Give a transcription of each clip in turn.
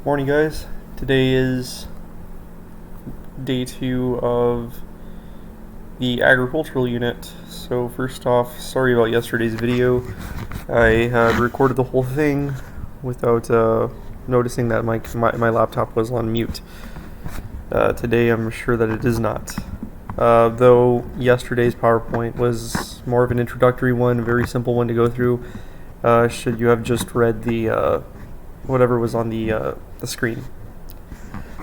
Morning, guys. Today is day 2 of the agricultural unit. So first off, sorry about yesterday's video. I had recorded the whole thing without noticing that my laptop was on mute. Today I'm sure that it is not. Though yesterday's PowerPoint was more of an introductory one, a very simple one to go through. Should you have just read the whatever was on the screen.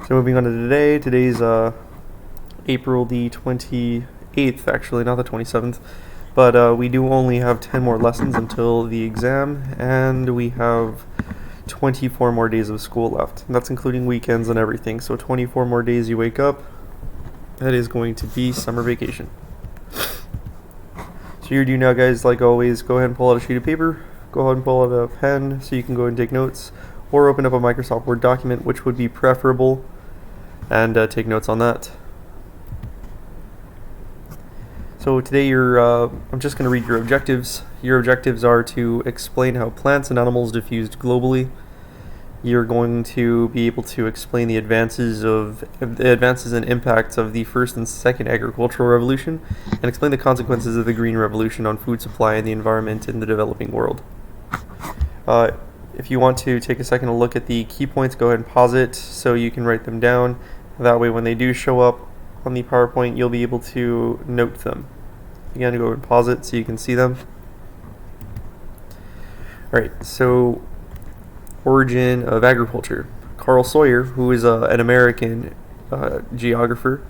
So moving on to today. Today's April the 28th, actually, not the 27th. But we do only have 10 more lessons until the exam, and we have 24 more days of school left. And that's including weekends and everything. So 24 more days you wake up. That is going to be summer vacation. So you're due now, guys. Like always, go ahead and pull out a sheet of paper. Go ahead and pull out a pen so you can go and take notes, or open up a Microsoft Word document, which would be preferable, and take notes on that. So today I'm just going to read your objectives. Your objectives are to explain how plants and animals diffused globally. You're going to be able to explain the advances and impacts of the first and second agricultural revolution, and explain the consequences of the Green Revolution on food supply and the environment in the developing world. If you want to take a second to look at the key points, go ahead and pause it so you can write them down. That way when they do show up on the PowerPoint, you'll be able to note them. Again, go ahead and pause it so you can see them. Alright, so origin of agriculture. Carl Sawyer, who is an American geographer,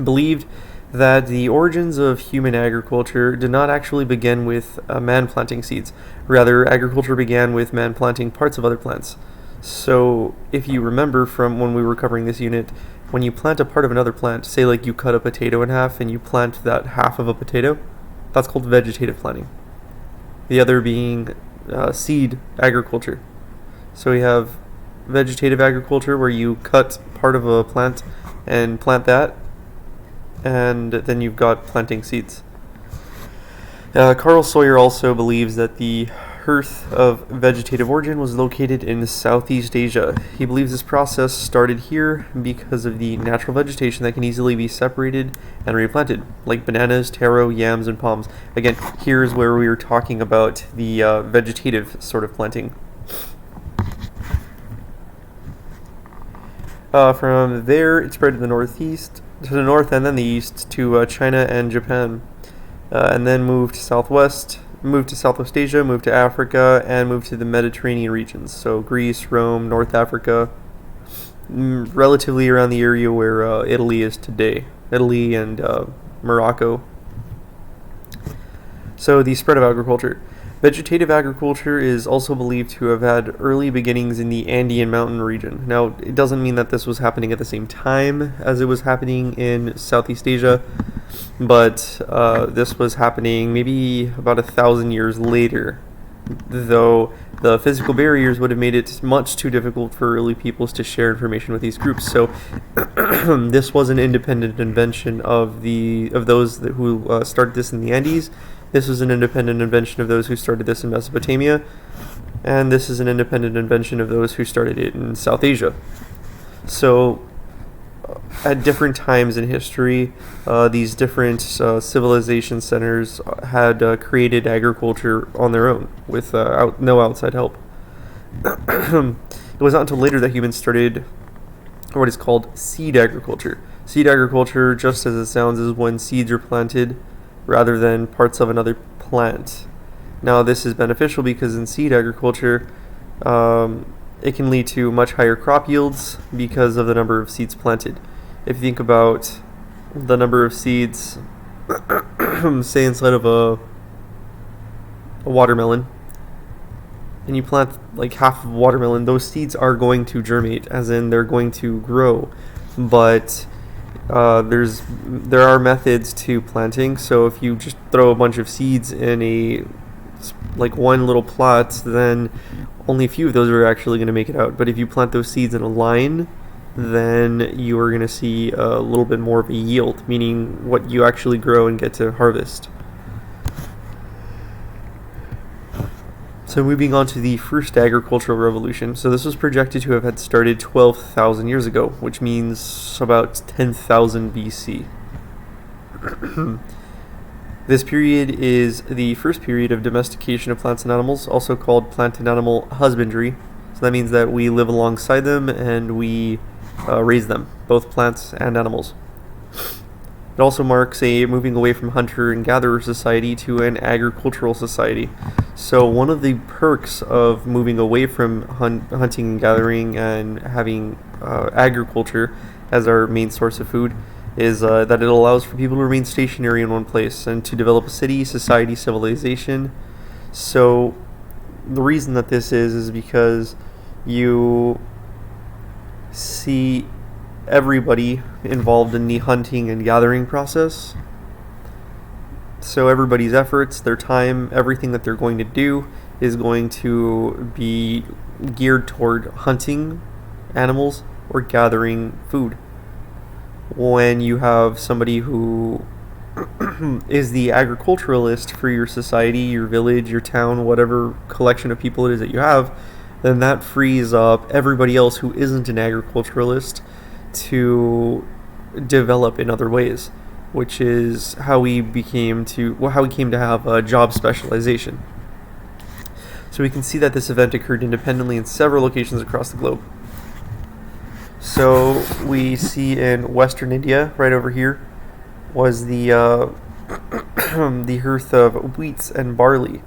believed that the origins of human agriculture did not actually begin with man planting seeds. Rather, agriculture began with man planting parts of other plants. So, if you remember from when we were covering this unit, when you plant a part of another plant, say like you cut a potato in half and you plant that half of a potato, that's called vegetative planting. The other being seed agriculture. So we have vegetative agriculture, where you cut part of a plant and plant that, and then you've got planting seeds. Carl Sawyer also believes that the hearth of vegetative origin was located in Southeast Asia. He believes this process started here because of the natural vegetation that can easily be separated and replanted, like bananas, taro, yams, and palms. Again, here's where we were talking about the vegetative sort of planting. From there, it spread to the north and then the east to China and Japan, and then moved to Southwest Asia, moved to Africa, and moved to the Mediterranean regions. So Greece, Rome, North Africa, relatively around the area where Italy is today, Italy and Morocco. So the spread of agriculture. Vegetative agriculture is also believed to have had early beginnings in the Andean mountain region. Now, it doesn't mean that this was happening at the same time as it was happening in Southeast Asia, but this was happening maybe about 1,000 years later, though the physical barriers would have made it much too difficult for early peoples to share information with these groups. So this was an independent invention of those who started this in the Andes. This was an independent invention of those who started this in Mesopotamia, and this is an independent invention of those who started it in South Asia. So, at different times in history, these different civilization centers had created agriculture on their own with no outside help. It was not until later that humans started what is called seed agriculture. Seed agriculture, just as it sounds, is when seeds are planted rather than parts of another plant. Now, this is beneficial because in seed agriculture, it can lead to much higher crop yields because of the number of seeds planted. If you think about the number of seeds, say inside of a watermelon, and you plant like half of a watermelon, those seeds are going to germinate, as in they're going to grow. But there are methods to planting. So if you just throw a bunch of seeds in one little plot, then only a few of those are actually going to make it out. But if you plant those seeds in a line, then you are going to see a little bit more of a yield, meaning what you actually grow and get to harvest. So moving on to the first agricultural revolution. So this was projected to have had started 12,000 years ago, which means about 10,000 BC. This period is the first period of domestication of plants and animals, also called plant and animal husbandry. So that means that we live alongside them and we raise them, both plants and animals. It also marks a moving away from hunter and gatherer society to an agricultural society. So one of the perks of moving away from hunting and gathering and having agriculture as our main source of food is that it allows for people to remain stationary in one place and to develop a city, society, civilization. So the reason that this is because you see everybody involved in the hunting and gathering process. So everybody's efforts, their time, everything that they're going to do is going to be geared toward hunting animals or gathering food. When you have somebody who is the agriculturalist for your society, your village, your town, whatever collection of people it is that you have, then that frees up everybody else who isn't an agriculturalist to develop in other ways, which is how we came to have a job specialization. So we can see that this event occurred independently in several locations across the globe. So we see in Western India, right over here, was the the hearth of wheats and barley.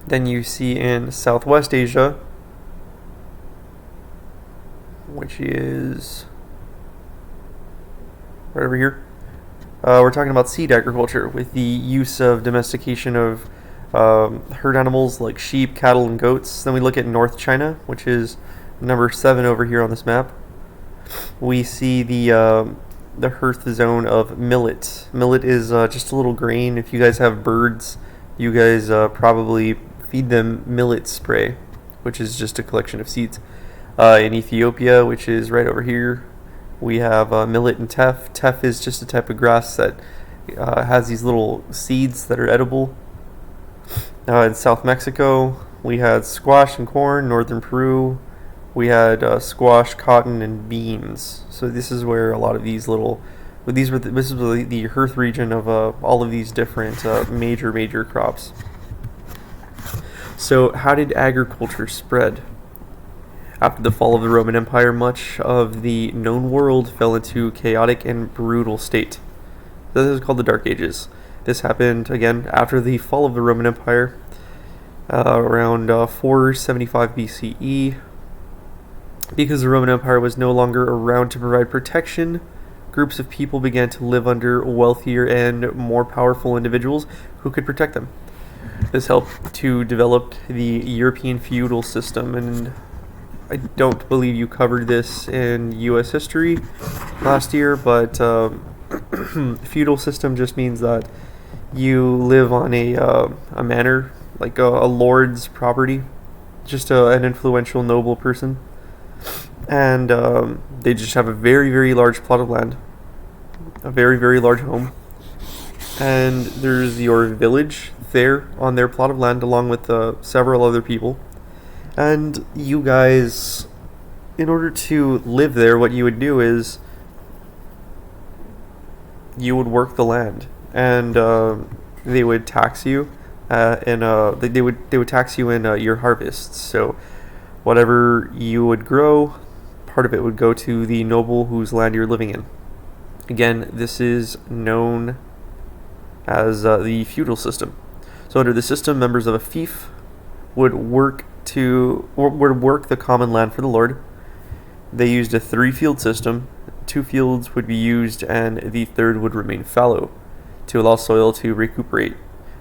Then you see in Southwest Asia, which is right over here, we're talking about seed agriculture with the use of domestication of herd animals like sheep, cattle, and goats. Then we look at North China, which is number 7 over here on this map. We see the hearth zone of millet. Millet is just a little grain. If you guys have birds, you guys probably feed them millet spray, which is just a collection of seeds. In Ethiopia, which is right over here, we have millet and teff. Teff is just a type of grass that has these little seeds that are edible. In South Mexico, we had squash and corn. Northern Peru, we had squash, cotton, and beans. So this is where a lot of these little, this is the hearth region of all of these different major crops. So how did agriculture spread? After the fall of the Roman Empire, much of the known world fell into chaotic and brutal state. This is called the Dark Ages. This happened, again, after the fall of the Roman Empire, around 475 BCE. Because the Roman Empire was no longer around to provide protection, groups of people began to live under wealthier and more powerful individuals who could protect them. This helped to develop the European feudal system, and I don't believe you covered this in U.S. history last year, but feudal system just means that you live on a manor, like a lord's property, just an influential noble person, and they just have a very large plot of land, a very large home, and there's your village there on their plot of land along with several other people. And you guys, in order to live there, what you would do is you would work the land, and they would tax you, and they would tax you in your harvests. So whatever you would grow, part of it would go to the noble whose land you're living in. Again, this is known as the feudal system. So under the system, members of a fief would work the common land for the lord. They used a 3-field system. 2 fields would be used and the third would remain fallow to allow soil to recuperate.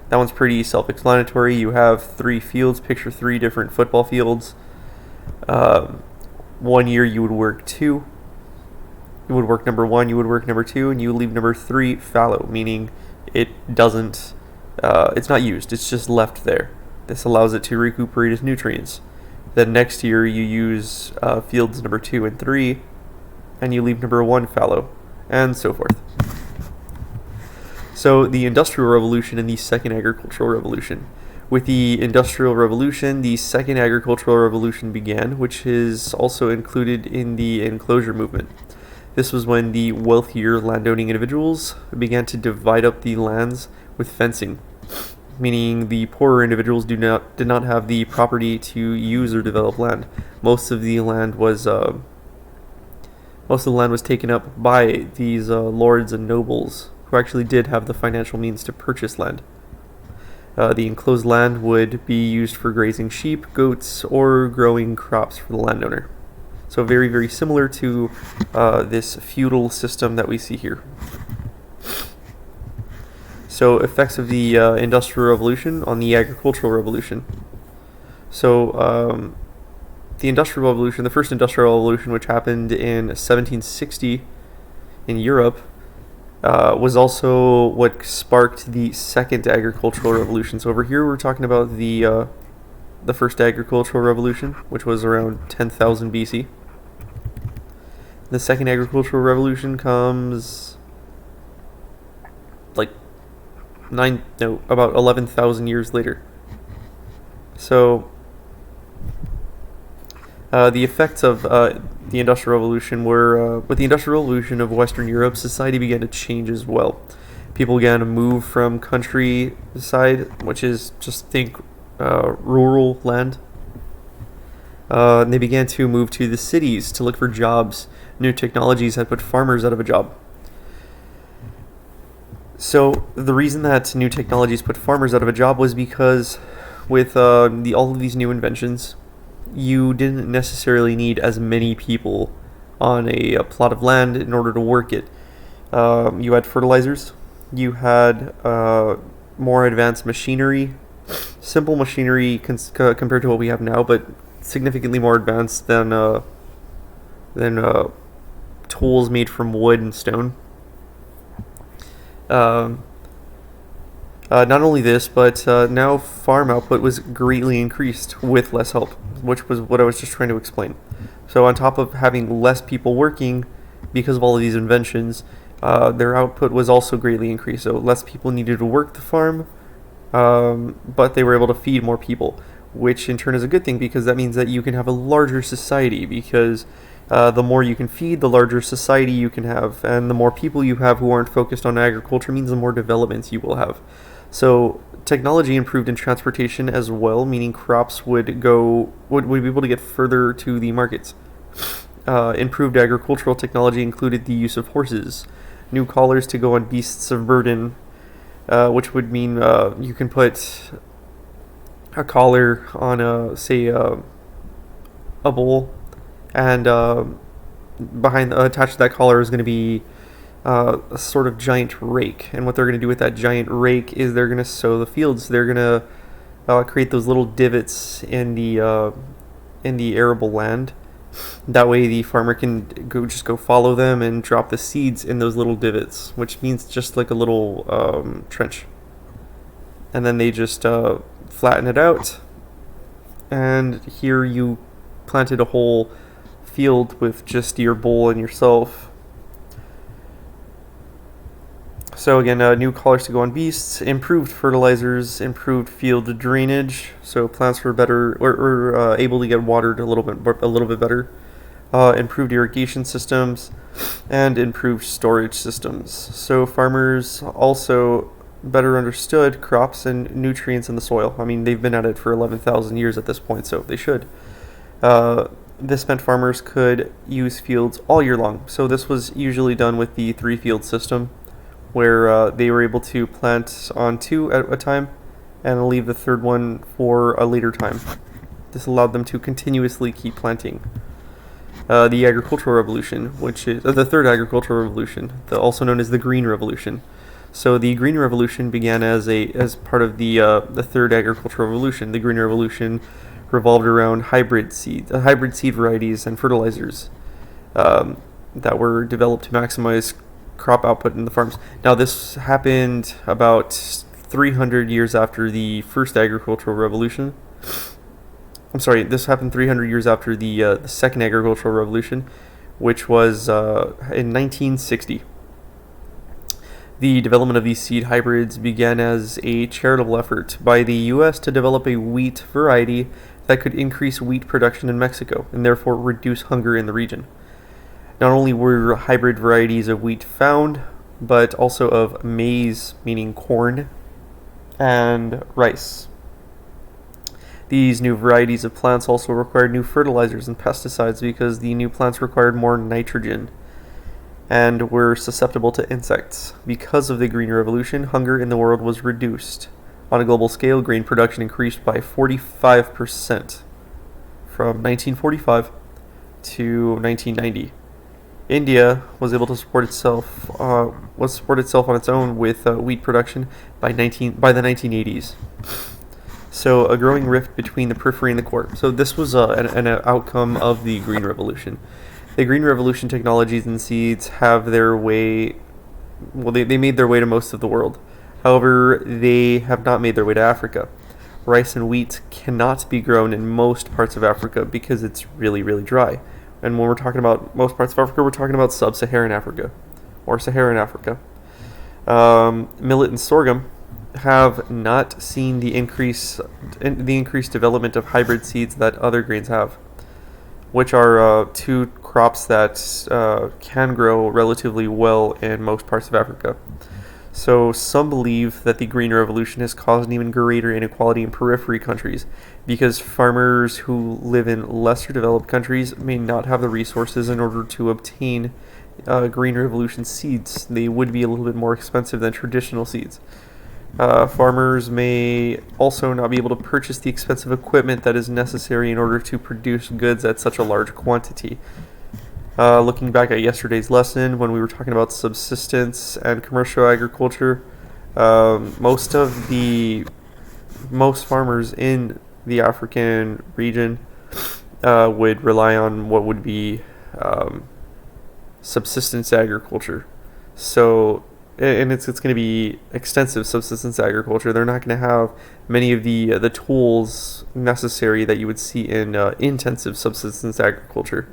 That one's pretty self-explanatory. You have 3 fields. Picture 3 different football fields. 1 year you would work 2. You would work number 1, you would work number 2, and you leave number 3 fallow, meaning it doesn't, it's not used, it's just left there. This allows it to recuperate its nutrients. Then next year you use fields number 2 and 3, and you leave number 1 fallow, and so forth. So the Industrial Revolution and the Second Agricultural Revolution. With the Industrial Revolution, the Second Agricultural Revolution began, which is also included in the enclosure movement. This was when the wealthier landowning individuals began to divide up the lands with fencing, meaning the poorer individuals did not have the property to use or develop land. Most of the land was taken up by these lords and nobles who actually did have the financial means to purchase land. The enclosed land would be used for grazing sheep, goats, or growing crops for the landowner. So very, very similar to this feudal system that we see here. So effects of the Industrial Revolution on the Agricultural Revolution. So the Industrial Revolution, the first Industrial Revolution, which happened in 1760 in Europe, was also what sparked the Second Agricultural Revolution. So over here we're talking about the First Agricultural Revolution, which was around 10,000 BC. The Second Agricultural Revolution comes like about 11,000 years later. So the effects of the Industrial Revolution were, with the Industrial Revolution of Western Europe, society began to change as well. People began to move from countryside, which is just think rural land. And they began to move to the cities to look for jobs. New technologies had put farmers out of a job. So the reason that new technologies put farmers out of a job was because with all of these new inventions, you didn't necessarily need as many people on a plot of land in order to work it. You had fertilizers, you had more advanced machinery, simple machinery compared to what we have now, but significantly more advanced than tools made from wood and stone. Not only this, but now farm output was greatly increased with less help, which was what I was just trying to explain. So on top of having less people working because of all of these inventions, their output was also greatly increased. So less people needed to work the farm, but they were able to feed more people, which in turn is a good thing because that means that you can have a larger society because the more you can feed, the larger society you can have, and the more people you have who aren't focused on agriculture means the more developments you will have. So technology improved in transportation as well, meaning crops would be able to get further to the markets. Improved agricultural technology included the use of horses, new collars to go on beasts of burden, which would mean you can put a collar on a bull, and attached to that collar is going to be a sort of giant rake. And what they're going to do with that giant rake is they're going to sow the fields. They're going to create those little divots in the arable land. That way the farmer can go follow them and drop the seeds in those little divots, which means just like a little trench. And then they just flatten it out. And here you planted a whole field with just your bull and yourself. So again, new collars to go on beasts, improved fertilizers, improved field drainage, so plants were better or able to get watered a little bit better. Improved irrigation systems, and improved storage systems. So farmers also better understood crops and nutrients in the soil. I mean, they've been at it for 11,000 years at this point, so they should. This meant farmers could use fields all year long. So this was usually done with the 3-field system, where they were able to plant on 2 at a time and leave the third one for a later time. This allowed them to continuously keep planting. The Agricultural Revolution, which is the Third Agricultural Revolution, also known as the Green Revolution. So the Green Revolution began as part of the Third Agricultural Revolution. The Green Revolution revolved around hybrid seed varieties and fertilizers that were developed to maximize crop output in the farms. Now this happened about 300 years after the First Agricultural Revolution. I'm sorry, this happened 300 years after the Second Agricultural Revolution, which was in 1960. The development of these seed hybrids began as a charitable effort by the U.S. to develop a wheat variety that could increase wheat production in Mexico and therefore reduce hunger in the region. Not only were hybrid varieties of wheat found, but also of maize, meaning corn, and rice. These new varieties of plants also required new fertilizers and pesticides because the new plants required more nitrogen and were susceptible to insects. Because of the Green Revolution, hunger in the world was reduced. On a global scale, grain production increased by 45% from 1945 to 1990. India was able to support itself on its own with wheat production by the 1980s. So a growing rift between the periphery and the core. So this was an outcome of the Green Revolution. The Green Revolution technologies and seeds have their way. Well, they made their way to most of the world. However, they have not made their way to Africa. Rice and wheat cannot be grown in most parts of Africa because it's really, really dry. And when we're talking about most parts of Africa, we're talking about sub-Saharan Africa or Saharan Africa. Millet and sorghum have not seen the increased development of hybrid seeds that other grains have, which are two crops that can grow relatively well in most parts of Africa. So some believe that the Green Revolution has caused an even greater inequality in periphery countries because farmers who live in lesser developed countries may not have the resources in order to obtain Green Revolution seeds. They would be a little bit more expensive than traditional seeds. Farmers may also not be able to purchase the expensive equipment that is necessary in order to produce goods at such a large quantity. Looking back at yesterday's lesson when we were talking about subsistence and commercial agriculture, most farmers in the African region would rely on what would be subsistence agriculture. So, and it's going to be extensive subsistence agriculture. They're not going to have many of the tools necessary that you would see in intensive subsistence agriculture.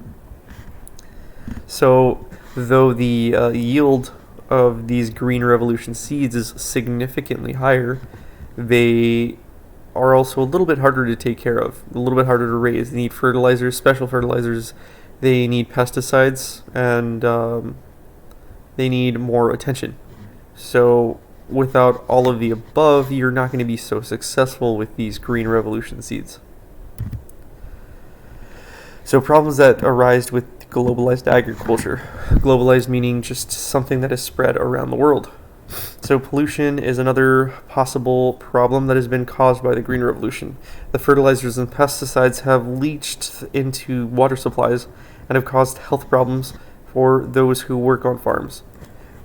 So, though the yield of these Green Revolution seeds is significantly higher, they are also a little bit harder to take care of, a little bit harder to raise. They need fertilizers, special fertilizers. They need pesticides, and they need more attention. So, without all of the above, you're not going to be so successful with these Green Revolution seeds. So, problems that arise with globalized agriculture. Globalized meaning just something that is spread around the world. So pollution is another possible problem that has been caused by the Green Revolution. The fertilizers and pesticides have leached into water supplies and have caused health problems for those who work on farms.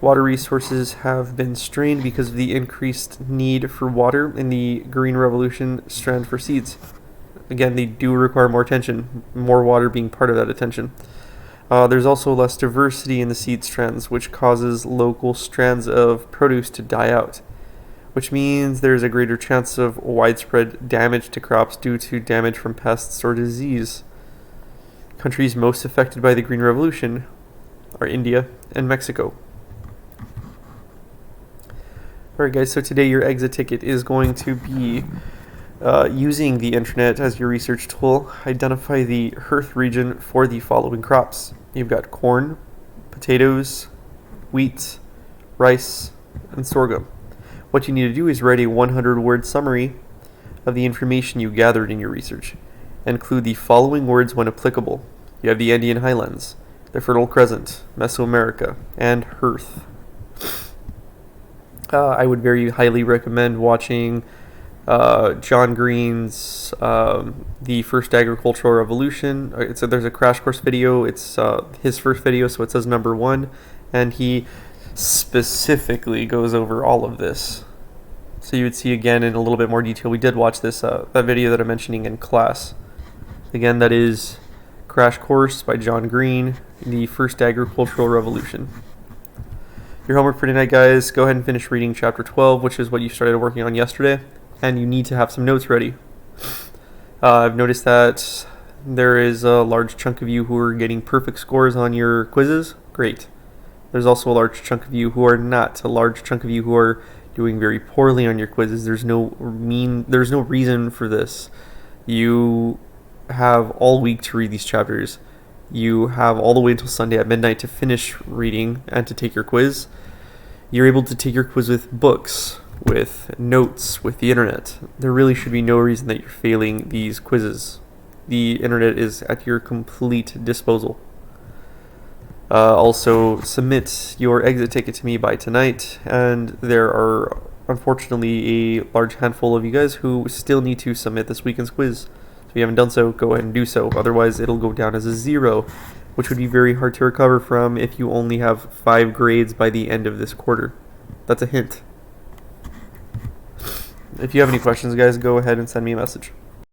Water resources have been strained because of the increased need for water in the Green Revolution strand for seeds. Again, they do require more attention, more water being part of that attention. There's also less diversity in the seed strands, which causes local strands of produce to die out, which means there's a greater chance of widespread damage to crops due to damage from pests or disease. Countries most affected by the Green Revolution are India and Mexico. Alright guys, so today your exit ticket is going to be using the internet as your research tool. Identify the hearth region for the following crops. You've got corn, potatoes, wheat, rice, and sorghum. What you need to do is write a 100-word summary of the information you gathered in your research. Include the following words when applicable. You have the Andean Highlands, the Fertile Crescent, Mesoamerica, and hearth. I would very highly recommend watching John Green's The First Agricultural Revolution. There's a crash course video. It's his first video, so it says number 1, and he specifically goes over all of this. So you would see again in a little bit more detail. We did watch this that video that I'm mentioning in class. Again, that is Crash Course by John Green, The First Agricultural Revolution. Your homework for tonight, guys, go ahead and finish reading chapter 12, which is what you started working on yesterday. And you need to have some notes ready. I've noticed that there is a large chunk of you who are getting perfect scores on your quizzes. Great. There's also a large chunk of you who are not. A large chunk of you who are doing very poorly on your quizzes. There's no reason for this. You have all week to read these chapters. You have all the way until Sunday at midnight to finish reading and to take your quiz. You're able to take your quiz with books, with notes, with the internet. There really should be no reason that you're failing these quizzes. The internet is at your complete disposal. Also, submit your exit ticket to me by tonight, and there are unfortunately a large handful of you guys who still need to submit this weekend's quiz. If you haven't done so, go ahead and do so. Otherwise, it'll go down as a 0, which would be very hard to recover from if you only have 5 grades by the end of this quarter. That's a hint. If you have any questions, guys, go ahead and send me a message.